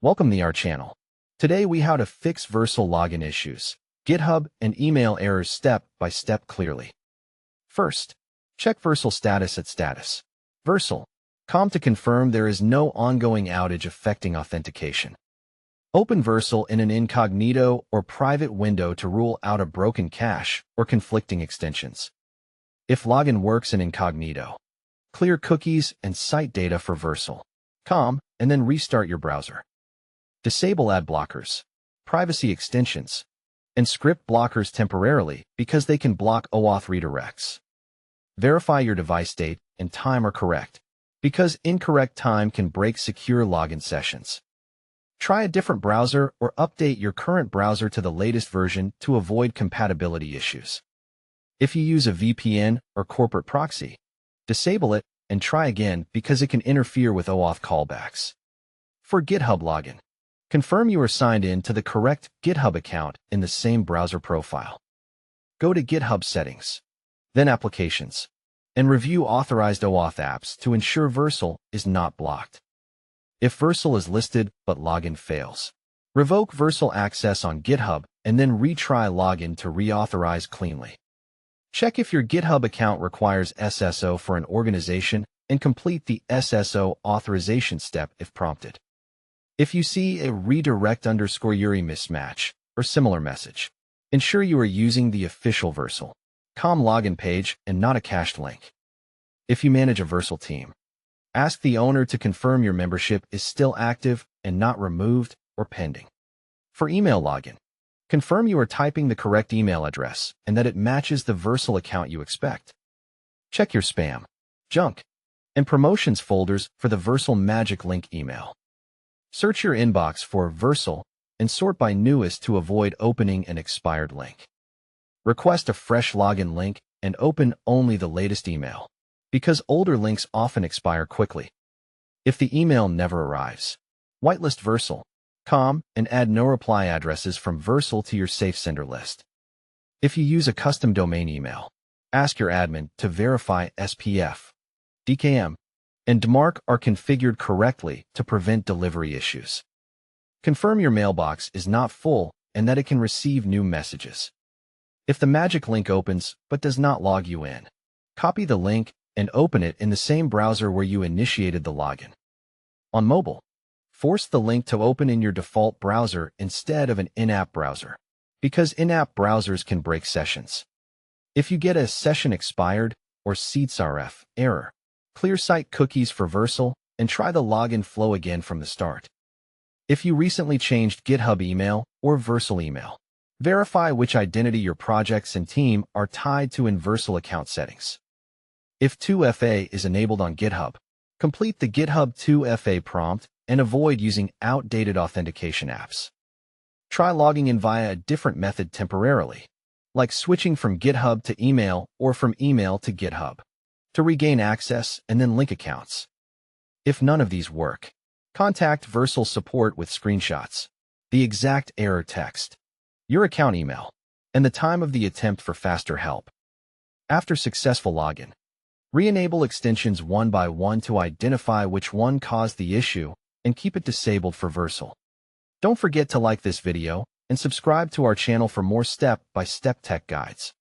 Welcome to our channel. Today we how to fix Vercel login issues, GitHub, and email errors step by step clearly. First, check Vercel status at status. Vercel.com to confirm there is no ongoing outage affecting authentication. Open Vercel in an incognito or private window to rule out a broken cache or conflicting extensions. If login works in incognito, clear cookies and site data for Vercel.com and then restart your browser. Disable ad blockers, privacy extensions, and script blockers temporarily because they can block OAuth redirects. Verify your device date and time are correct, because incorrect time can break secure login sessions. Try a different browser or update your current browser to the latest version to avoid compatibility issues. If you use a VPN or corporate proxy, disable it and try again because it can interfere with OAuth callbacks. For GitHub login, confirm you are signed in to the correct GitHub account in the same browser profile. Go to GitHub settings, then applications, and review authorized OAuth apps to ensure Vercel is not blocked. If Vercel is listed but login fails, revoke Vercel access on GitHub and then retry login to reauthorize cleanly. Check if your GitHub account requires SSO for an organization and complete the SSO authorization step if prompted. If you see a redirect_URI mismatch or similar message, ensure you are using the official Vercel.com login page and not a cached link. If you manage a Vercel team, ask the owner to confirm your membership is still active and not removed or pending. For email login, confirm you are typing the correct email address and that it matches the Vercel account you expect. Check your spam, junk, and promotions folders for the Vercel magic link email. Search your inbox for Vercel and sort by newest to avoid opening an expired link. Request a fresh login link and open only the latest email, because older links often expire quickly. If the email never arrives, whitelist Vercel.com and add no reply addresses from Vercel to your safe sender list. If you use a custom domain email, ask your admin to verify SPF, DKIM, and DMARC are configured correctly to prevent delivery issues. Confirm your mailbox is not full and that it can receive new messages. If the magic link opens but does not log you in, copy the link and open it in the same browser where you initiated the login. On mobile, force the link to open in your default browser instead of an in-app browser, because in-app browsers can break sessions. If you get a session expired or CSRF error, clear site cookies for Vercel and try the login flow again from the start. If you recently changed GitHub email or Vercel email, verify which identity your projects and team are tied to in Vercel account settings. If 2FA is enabled on GitHub, complete the GitHub 2FA prompt and avoid using outdated authentication apps. Try logging in via a different method temporarily, like switching from GitHub to email or from email to GitHub, to regain access and then link accounts. If none of these work, contact Vercel support with screenshots, the exact error text, your account email, and the time of the attempt for faster help. After successful login, re-enable extensions one by one to identify which one caused the issue and keep it disabled for Vercel. Don't forget to like this video and subscribe to our channel for more step-by-step tech guides.